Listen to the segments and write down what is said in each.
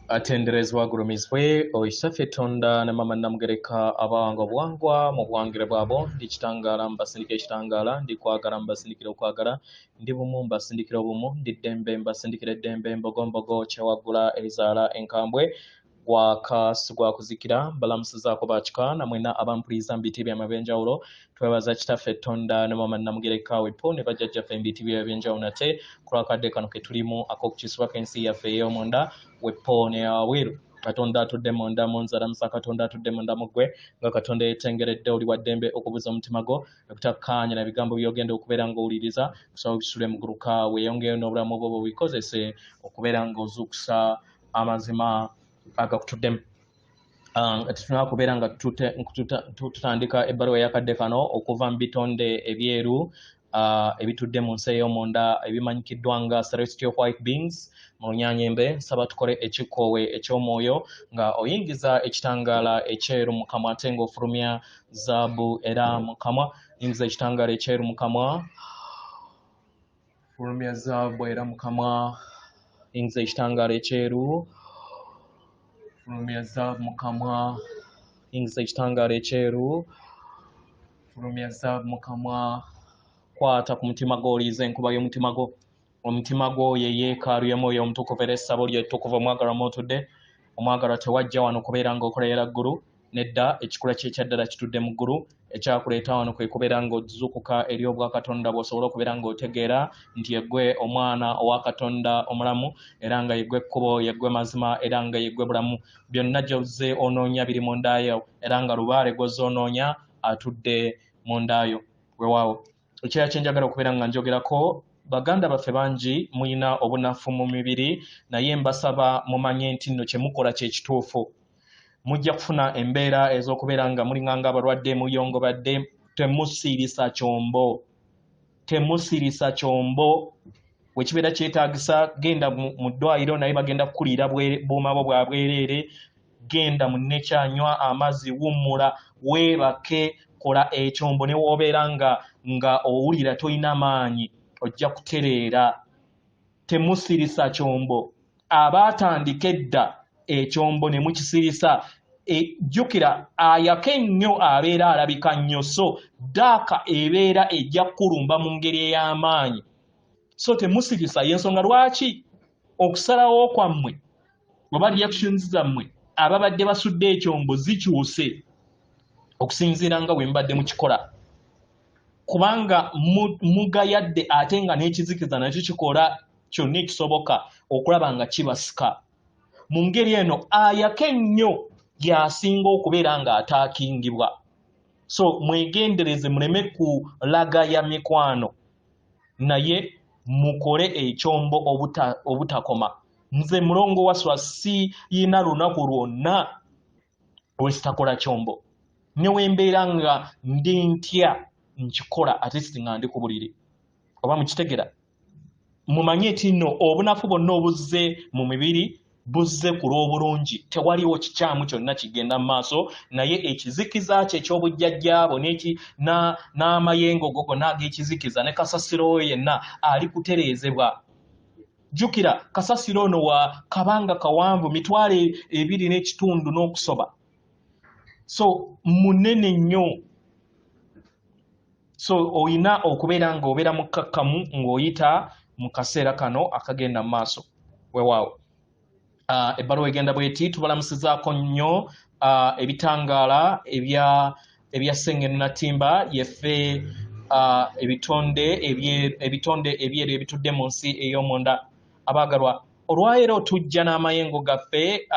atenderezwa gulumizibwe oisaffe tonda ne mama namugereka abawanga buwangwa mu buwangire bwabo ndi kitangala mbasindika ekitangala ndi kwagala mbasindikira okwagala ndi bumu mbasindikira obumu ndi ddembe mbasindikira eddembe mbogombogo kyewagula erizaala enkambwe gwakasi gwakuzikira mbalamusizaako bakika namwena abampuliriza mu biti byamabenjawulo twebaza kitaffe tonda ne mama namugereka wepo ne bajjajjaffe mu biti by'ebyenjawulo nate kulwakadde kano ke tulimu ak'okukisibwa k'ensi yaffe ey'omunda wepo ne awiru katonda atudde munda munzala musa katonda atudde munda mugwe nga katonda yetengeredde oli waddembe okubuza omutima gwo okutakkaanya na bigambo byogenda okubeera ng'owuliriza kusaba bisule mu guluka weeyongeyo n'obulamu bwo bubikozese okubeera ng'ozuukusa amazima agakutuddemu. Tutunala kubeera nga tutandika ebbaluwa eyakadde kano okuva mu bitonde ebyeru ebitudde mu nsi ey'omunda ebimanyikiddwa nga celestial white beings mu lunyanyembe. Nsaba tukole ekikoowe eky'omwoyo nga oyingiza ekitangaala ekyeru mu kamwa ate ng'ofulumya zaabu era mu kamwa. Yingiza ekitangaala ekyeru mu kamwa, fulumya zaabu era mu kamwa. Yingiza ekitangaala ekyeru, fulumya zaabu mu kamwa. Yingiza ekitangaala ekyeru, fulumya zaabu mu kamwa. Kwata ku mutima gwo oliiza enkuba y'omutima gwo. Omutima gwo ye yeekaalu y'Omwoyo Omutukuvu era essabo ly'ettukuvu. Omwagalwa mwotudde, omwagalwa tewajja wano kubeera ng'okolera ggulu. Nedda, ekikula ky'ekyaddala kitudde mu ggulu. Ekyakuleeta wano kwe kubeera ng'ozuukuka eri obwa Katonda bw'osobola okubeera ng'otegeera nti yeggwe omwana owa Katonda omulamu era nga yeggwe ekkubo, yeggwe mazima era nga yeggwe bulamu. Byonna gy'ozze onoonya biri mu ndaayo era nga lubaale gw'ozze onoonya atudde mu ndaayo. Weewaawo ekirala kye njagala okubeera nga njogerako, baganda baffe bangi muyina obunafu mu mibiri naye mbasaba mumanye nti nno kye mukola kye kituufu. Mujja kufuna embeera ez'okubeera nga mulinganga abalwadde muyongobadde. Temusirisa kyombo, temusirisa kyombo. Wekibeera kyetaagisa genda mu ddwaliro naye bagenda kukuliira buuma bwo bwa bwereere. Genda mu nekyanywa amazzi, wummula, weebake, kola ekyombo. Ne woobeera nga owulira toyina maanyi ojja kutereera. Temusirisa kyombo. Abaatandika edda ekyombo ne mukisirisa, jjukira ayaka ennyo abeera alabika nnyo, so daaka ebeera ejja kulumba mu ngeri ey'amaanyi. So temusirisa. Y'ensonga lwaki okusalawo kwammwe oba reactions zammwe ababadde basudde ekyombo zikyuse okusinziira nga bwe mbadde mukikola, kubanga mugayadde ate nga n'ekizikiza nakyo kikola kyonna ekisoboka okulaba nga kibasika. Mu ngeri eno ayaka ennyo y'asinga okubeera nga ataakingibwa. So mwegendereze muleme kulagaya mikwano naye mukole ekyombo obutakoma. Nze mulongo waswa si yina lunaku lwonna lwesitakola kyombo. Ne wembeera nga ndi ntya nkikola ate si nga ndi ku buliri. Oba mukitegera? Mumanye nti nno obunafu bwonna obuzze mu mibiri buzze ku lw'obulungi. Tewaliwo kikyamu kyonna kigenda mu maaso, naye ekizikiza kye eky'obujjajjaabo n'amayengo go gonna ag'ekizikiza ne kasasiro we yenna ali kutereezebwa. Jjukira kasasiro ono wa kabanga kawanvu 2.2 n'okusoba. So munene nnyo. So oyina okubeera ng'obeera mukkakkamu ng'oyita mu kaseera kano akagenda mu maaso. Weewaawo ebbaluwa egenda bweti. Tubalamusizaako nnyo ebitangaala ebya Sengenu Natimba yeffe, ebitonde ebyeru ebitudde mu nsi ey'omunda. Abaagalwa, olwaleero tujja n'amayengo gaffe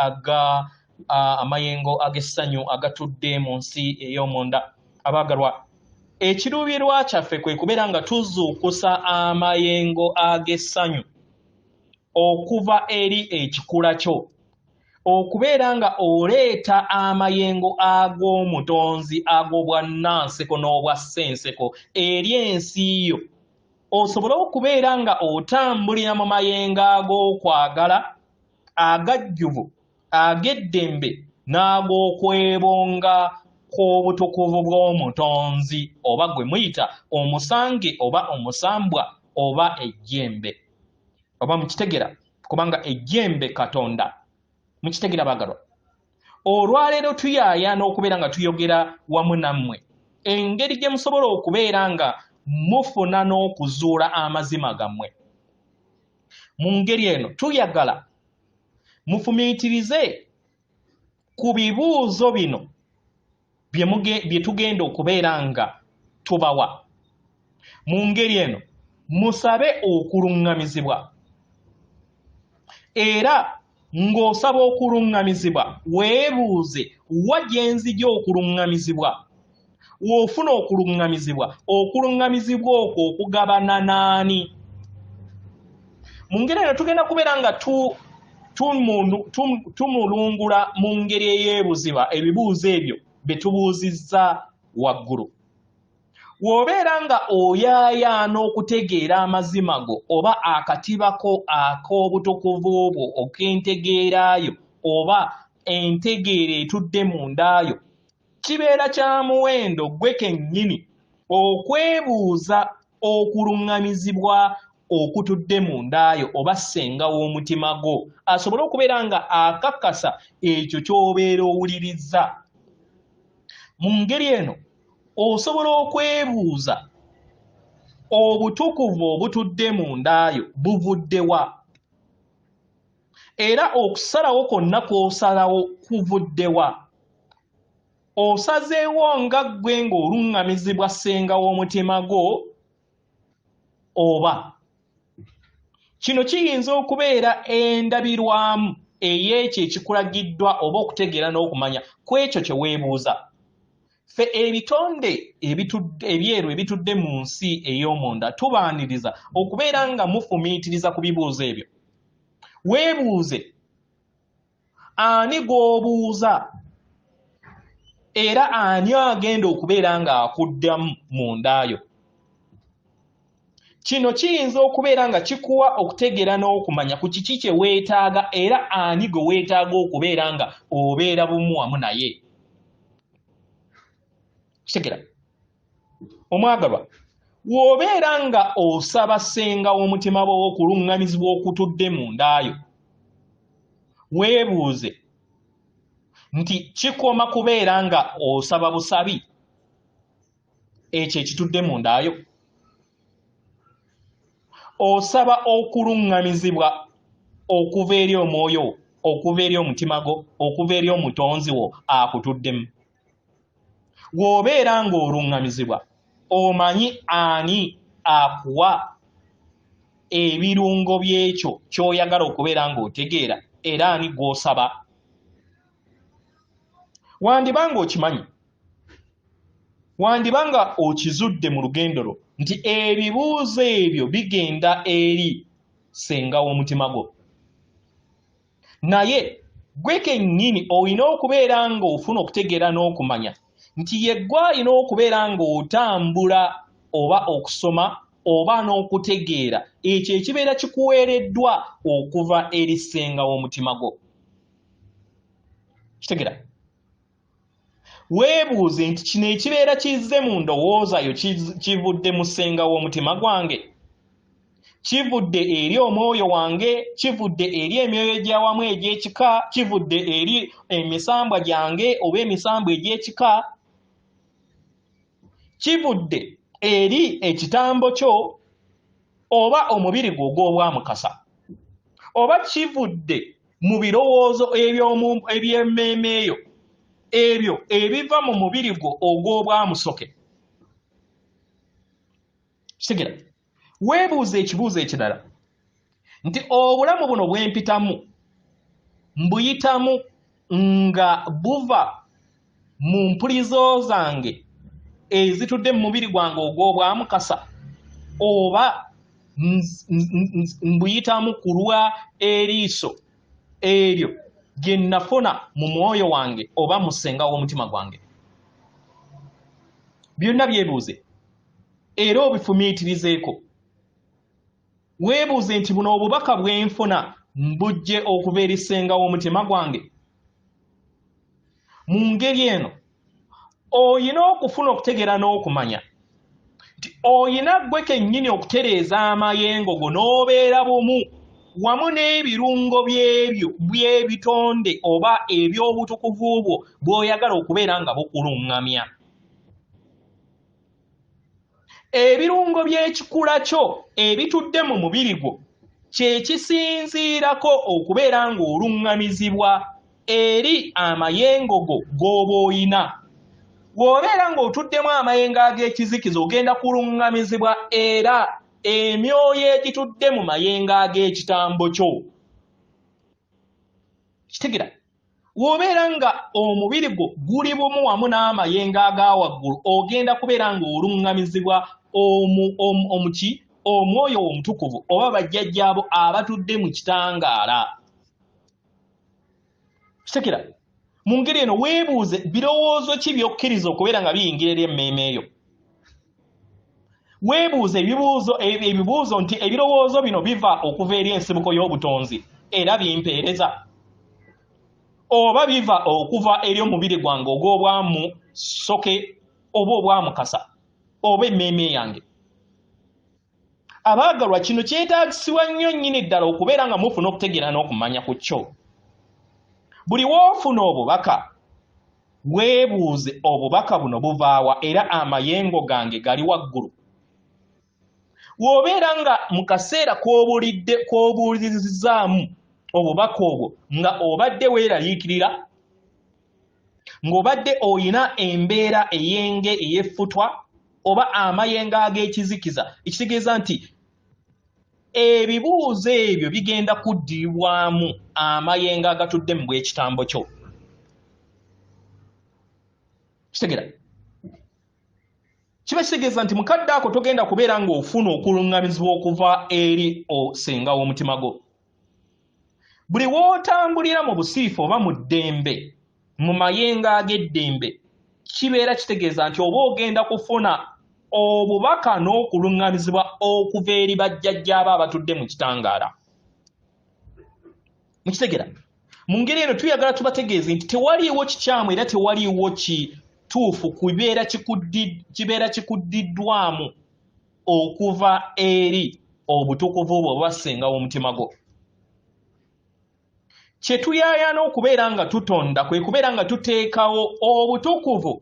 amayengo ag'essanyu agatudde mu nsi ey'omunda. Abaagalwa, ekiruubirwa kyaffe kwe kubeera nga tuzuukusa amayengo ag'essanyu okuva eri ekikula kyo, okubeera nga oleeta amayengo ag'omutonzi ag'obwannanseko n'obwa ssenseko eri ensi yo, osobole okubeera nga otambulira mu mayengo ag'okwagala, agajjuvu, ag'eddembe n'ag'okwebonga kw'obutukuvu bw'omutonzi oba gwe muyita omusange oba omusambwa oba ejjembe. Oba mukitegera? Kubanga ejjembe Katonda Mukitegera bagalwa. Olwaleero tuyayaana okubeera nga tuyogera wamu nammwe engeri gye musobola okubeera nga mufuna n'okuzuula amazima gammwe. Mu ngeri eno tuyagala mufumiitirize ku bibuuzo bino bye tugenda okubeera nga tubawa. Mu ngeri eno musabe okuluŋŋamizibwa, era ng'osaba okuluŋŋamizibwa weebuuze wa gye nzija okuluŋŋamizibwa. W'ofuna okuluŋŋamizibwa, okuluŋŋamizibwa okwo okugabana n'ani? Mu ngeri eno tugenda kubeera nga tumulungula mu ngeri ey'ebuziba ebibuuzo ebyo bye tubuuzizza waggulu. W'obeera nga oyaayaana okutegeera amazima go oba akatibako ak'obutukuvu bwo ok'entegeeraayo oba entegeera etudde mu ndaayo, kibeera kya muwendo gwe kennyini okwebuuza okuluŋŋamizibwa okutudde mu ndaayo oba ssenga w'omutima gwo asobole okubeera nga akakasa ekyo ky'obeera owulirizza. Mu ngeri eno osobola okwebuuza obutukuvu obutudde mu ndaayo buvudde wa, era okusalawo kwonna kw'osalawo kuvudde wa. Osazeewo nga ggwe ng'oluŋŋamizibwa ssenga w'omutima gwo oba? Kino kiyinza okubeera endabirwamu ey'ekyo ekikulagiddwa oba okutegeera n'okumanya ku ekyo kye weebuuza. Ffe ebitonde ebyeru ebitudde mu nsi ey'omunda tubaaniriza okubeera nga mufumiitiriza ku bibuuzo ebyo. Weebuuze ani gw'obuuza era ani agenda okubeera nga akuddamu mu ndaayo. Kino kiyinza okubeera nga kikuwa okutegeera n'okumanya ku kiki kye weetaaga era ani gwe weetaaga okubeera nga obeera bumu wamu naye. Kitegera omwagalwa, w'obeera nga osaba ssenga w'omutima bwo okuluŋŋamizibwa okutudde mu ndaayo, weebuuze nti kikoma kubeera nga osaba busabi ekyo ekitudde mu ndaayo? Osaba okuluŋŋamizibwa okuva eri omwoyo, okuva eri omutima gwo, okuva eri omutonzi wo akutuddemu? W'obeera ng'oluŋŋamizibwa omanyi ani akuwa ebirungo by'ekyo ky'oyagala okubeera ng'otegeera era ani gw'osaba? Wandiba nga okimanyi, wandiba nga okizudde mu lugendo lwo nti ebibuuzo ebyo bigenda eri ssenga w'omutima gwo. Naye gwe kennyini olina okubeera ng'ofuna okutegeera n'okumanya nti yeggwe alina okubeera ng'otambula oba okusoma oba n'okutegeera ekyo ekibeera kikuweereddwa okuva eri ssenga w'omutima gwo. Kitegeera? Weebuuze nti kino ekibeera kizze mu ndowooza yo kivudde mu ssenga w'omutima gwange? Kivudde eri omwoyo wange? Kivudde eri emyoyo gy'awamu egy'ekika? Kivudde eri emisambwa gyange oba emisambwa egy'ekika? Kivudde eri ekitambo kyo oba omubiri gwo ogw'obwamukasa? Oba kivudde mu birowoozo eby'emmeeme eyo ebyo ebiva mu mubiri gwo ogw'obwamusoke? Kitegera? Weebuuze ekibuuzo ekirala nti obulamu buno bwe mpitamu mbuyitamu nga buva mu mpulizo zange ezitudde mu mubiri gwange ogw'obwamukasa oba mbuyitamu ku lwa eriiso eryo gye nafuna mu mwoyo wange oba mu ssenga w'omutima gwange? Byonna byebuuze era obifumiitirizeeko. Weebuuze nti buno obubaka bwe nfuna mbujje okuva eri ssenga w'omutima gwange? Mu ngeri eno oyina okufuna okutegeera n'okumanya nti oyina ggwe kennyini okutereeza amayengo go n'obeera bumu wamu n'ebirungo by'ebitonde oba eby'obutukuvu bwo bw'oyagala okubeera nga bukuluŋŋamya. Ebirungo by'ekikula kyo ebitudde mu mubiri gwo kye kisinziirako okubeera ng'oluŋŋamizibwa eri amayengo go g'oba oyina. Bw'obeera ng'otuddemu amayengo ag'ekizikiza ogenda kuluŋŋamizibwa era emyoyo egitudde mu mayengo ag'ekitambo kyo. Kitegeera? Bw'obeera nga omubiri gwo guli bumu wamu n'amayengo aga waggulu ogenda kubeera ng'oluŋŋamizibwa omwoyo omutukuvu oba bajjajjaabo abatudde mu kitangaala. Kitegeera? Mu ngeri eno weebuuze birowoozo ki by'okkiriza okubeera nga biyingira eri emmeeme eyo. Weebuuze ebibuuzo nti ebirowoozo bino biva okuva eri ensibuko y'obutonzi era bimpeereza, oba biva okuva eri omubiri gwange ogw'obwamu soke oba obwamukasa oba emmeeme yange. Abaagalwa, kino kyetaagisibwa nnyo nnyini ddala okubeera nga mufuna okutegeera n'okumanya ku kyo. Buli w'ofuna obubaka weebuuze obubaka buno buvaawa era amayengo gange gali waggulu. W'obeera nga mu kaseera k'obuulirizaamu obubaka obwo nga obadde weeraliikirira, ng'obadde oyina embeera ey'effutwa oba amayengo ag'ekizikiza, ekitegeeza nti ebibuuzo ebyo bigenda kuddiribwamu amayengo agatudde mu bw'ekitambo kyo. Kitegeera? Kiba kitegeeza nti mukadde ako togenda kubeera ng'ofuna okuluŋŋamizibwa okuva eri osenga w'omutima gwo. Buli w'otambulira mu busiifu oba mu ddembe, mu mayengo ag'eddembe, kibeera kitegeeza nti oba ogenda kufuna obubaka n'okuluŋŋamizibwa okuva eri bajjajjaabo abatudde mu kitangaala. Mukitegeera? Mu ngeri eno tuyagala tubategeeze nti tewaliiwo kikyamu era tewaliiwo kituufu kibeera kikuddiddwamu okuva eri obutukuvu bwo bw'assenga w'omutima gwo. Kye tuyaayana okubeera nga tutonda kwe kubeera nga tuteekawo obutukuvu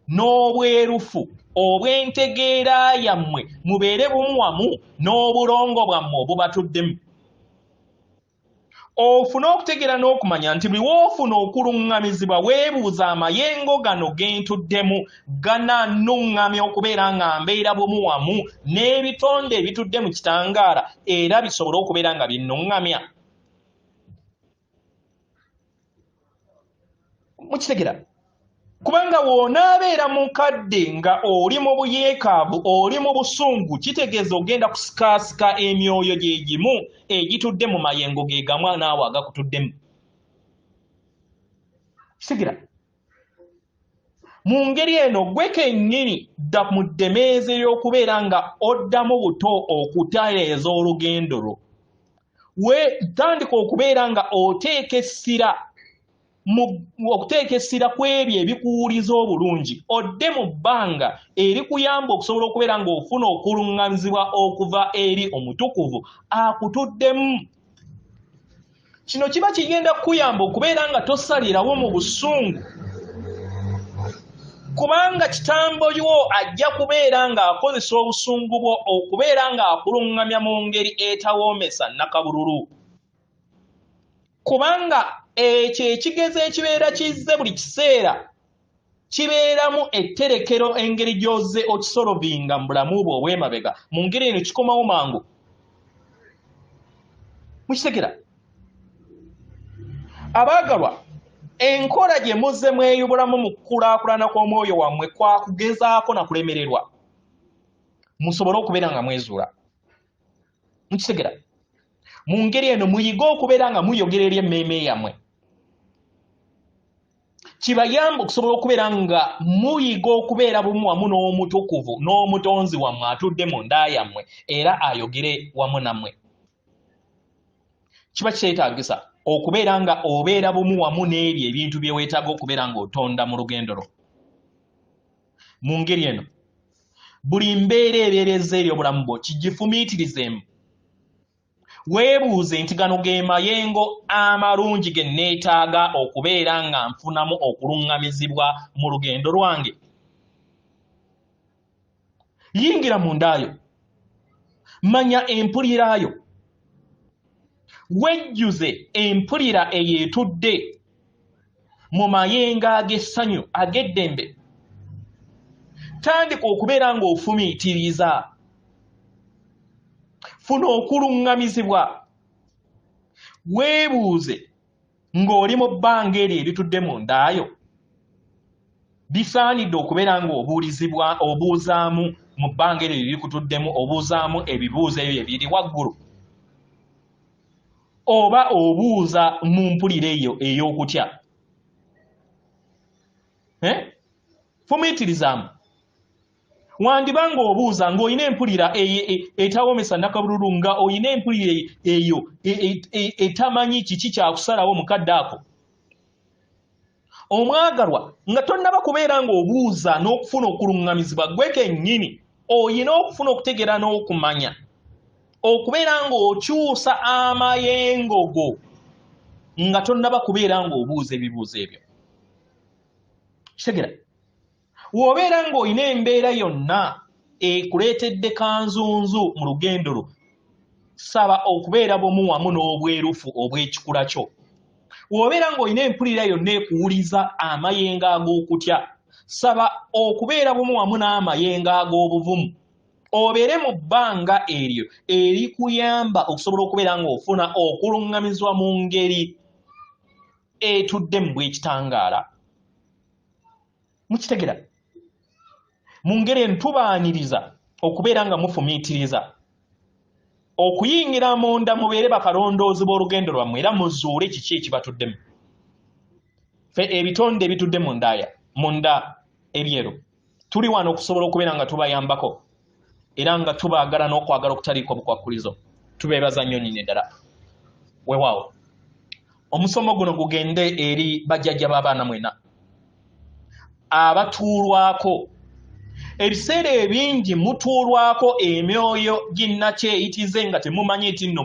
n'obwerufu obw'entegeera yammwe mubeere bumu wamu n'obulongo bwammwe obubatuddemu. Ofune okutegeera n'okumanya nti buli w'ofuna okuluŋŋamizibwa weebuuza amayengo gano gentuddemu ganannuŋŋamya okubeera nga mbeera bumu wamu n'ebitonde ebitudde mu kitangaala era bisobole okubeera nga binnuŋŋamya. Mukitegeera? Kubanga w'onaabeera mukadde nga oli mu buyeekaavu, oli mu busungu, kitegeeza ogenda kusikaasika emyoyo gye gimu egitudde mu mayengo ge gamu naawe agakutuddemu. Kitegeera? Mu ngeri eno gwe kennyini dda mu ddemeezi y'okubeera nga oddamu buto okutereeza olugendo lwo. Tandika okubeera nga oteeka essira ku ebyo ebikuwuliza obulungi, odde mu bbanga erikuyamba okusobola okubeera ng'ofuna okuluŋŋamizibwa okuva eri omutukuvu akutuddemu. Kino kiba kigenda kukuyamba okubeera nga tosalirawo mu busungu, kubanga kitambo yo ajja kubeera ng'akozesa obusungu bwo okubeera ng'akuluŋŋamya mu ngeri etawoomesa nnakabululu. Kubanga ekyo ekigezo ekibeera kizze buli kiseera kibeeramu etterekero engeri gy'ozze okisolovinga mu bulamu bwo obw'emabega. Mu ngeri eno kikomawo mangu. Mukitegeera? Abaagalwa, enkola gye muzze mweyubulamu mu kukulaakulana kw'omwoyo wammwe kwa kugezaako na kulemererwa musobole okubeera nga mwezuula. Mukitegeera? Mu ngeri eno muyige okubeera nga muyogera eri emmeeme yammwe. Kibayamba okusobola okubeera nga muyiga okubeera bumu wamu n'omutukuvu n'omutonzi wammwe atudde mu nda yammwe era ayogere wamu nammwe. Kiba kyetaagisa okubeera nga obeera bumu wamu n'ebyo ebintu bye weetaaga okubeera ng'otonda mu lugendo lwo. Mu ngeri eno buli mbeera ebeereza eri obulamu bwo kigifumiitirizeemu. weebuuze nti gano ge mayengo amalungi ge neetaaga okubeera nga nfunamu okuluŋŋamizibwa mu lugendo lwange. Yingira mundaayo, manya empuliraayo, wejjuze empulira eyeetudde mu mayengo ag'essanyu ag'eddembe. Tandika okubeera ng'ofumiitiriza, funa okuluŋŋamizibwa, weebuuze ng'oli mu bbanga eryo eritudde mundaayo. Bisaanidde okubeera ng'obuuzaamu mu bbanga eryo erikutuddemu, obuuzaamu ebibuuzo ebyo ebiri waggulu, oba obuuza mu mpulira eyo ey'okutya. Fumiitirizaamu. Wandiba ng'obuuza ng'olina empulira etawoomesa nnakabululu, nga olina empulira eyo etamanyi kiki kyakusalawo mukadde ako. Omwagalwa, nga tonnaba kubeera ng'obuuza n'okufuna okuluŋŋamizibwa, gwe kennyini olina okufuna okutegeera n'okumanya, okubeera ng'okyusa amayengo go nga tonnaba kubeera ng'obuuza ebibuuzo ebyo. Kitegeera? W'obeera ng'olina embeera yonna ekuleetedde kanzunzu mu lugendo lwo, saba okubeera bumu wamu n'obwerufu obw'ekikula kyo. W'obeera ng'olina empulira yonna ekuwuliza amayengo ag'okutya, saba okubeera bumu wamu n'amayengo ag'obuvumu. Obeere mu bbanga eryo erikuyamba okusobola okubeera ng'ofuna okuluŋŋamizibwa mu ngeri etudde mu bw'ekitangaala. Mukitegera? Mu ngeri eno tubaaniriza okubeera nga mufumiitiriza, okuyingira munda mubeere bakalondoozi b'olugendo lwammwe era muzuule kiki ekibatuddemu. Ffe ebitonde ebitudde munda ebyeru tuli wano okusobola okubeera nga tubayambako era nga tubaagala n'okwagala okutaliiko bukwakkulizo. Tubeebaza nnyo nnyini ddala. Weewaawo, omusomo guno gugende eri bajjajja b'abaana mwena abatuulwako. Ebiseera ebingi mutuulwako emyoyo ginnakyeyitize nga temumanyi nti nno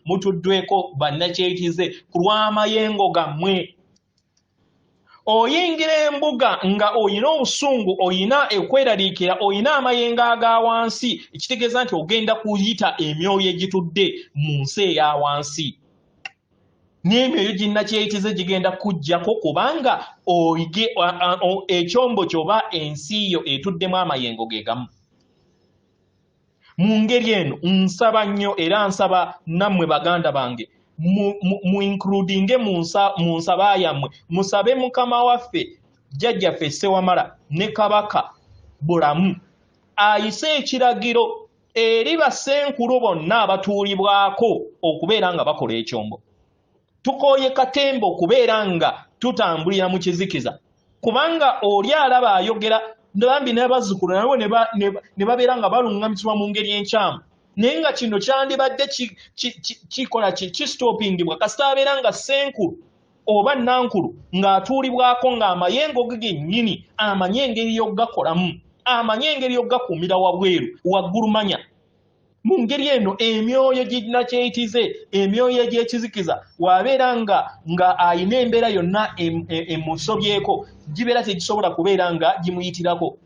mutuddweko bannakyeyitize ku lw'amayengo gammwe. Oyingira embuga nga oyina obusungu, oyina ekweraliikira, oyina amayengo aga wansi, ekitegeeza nti ogenda kuyita emyoyo egitudde mu nsi eya wansi. N'emyoyo ginnakyeyitize gigenda kujjako kubanga ekyombo kyoba ensi yo etuddemu amayengo ge gamu. Mu ngeri eno nsaba nnyo era nsaba nammwe baganda bange mu includinge mu nsaba yammwe, musabe Mukama waffe Jjajjaffe Ssewamala ne Kabaka Bulamu ayise ekiragiro eri bassenkulu bonna abatuulibwako okubeera nga bakola ekyombo. Tukooye katemba okubeera nga tutambulira mu kizikiza, kubanga oli alaba ayogera bambi n'abazzukulu nabo ne babeera nga baluŋŋamizibwa mu ngeri enkyamu, naye nga kino kyandibadde kisitoopingibwa kasita abeera nga ssenkulu oba nankulu ng'atuulibwako ng'amayengo ge gennyini amanyi engeri y'oggakolamu, amanyi engeri y'oggakuumira wabweru waggulumanya. Mu ngeri eno emyoyo ginnakyeyitize, emyoyo egy'ekizikiza, wabeera nga ayina embeera yonna emusobyeko, gibeera tegisobola kubeera nga gimuyitirako,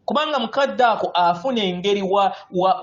kubanga mukadde ako afuna engeri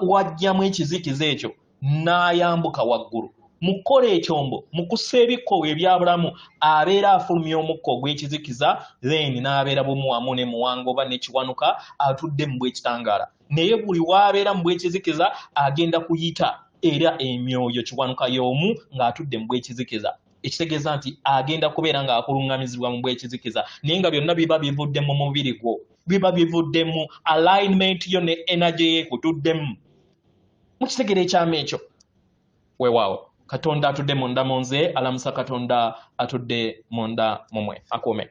wajjamu ekizikiza ekyo n'ayambuka waggulu. Mu kukola ekyombo, mu kussa ebikkowe ebyabulamu, abeera afulumya omukka ogw'ekizikiza, then n'abeera bumu wamu ne muwango oba nekiwanuka atudde mu bw'ekitangaala. Naye buli w'abeera mu bw'ekizikiza agenda kuyita era emyoyo kiwanuka y'omu ng'atudde mu bw'ekizikiza. Ekitegeeza nti agenda kubeera ng'akuluŋŋamizibwa mu bw'ekizikiza, naye nga byonna biba bivudde mu mubiri gwo, biba bivudde mu alignment yo ne energy yeekutuddemu. Mukitegera ekyama ekyo? Weewaawo, Katonda atudde munda mu nze, alamusa Katonda atudde munda mu mmwe. Akuume.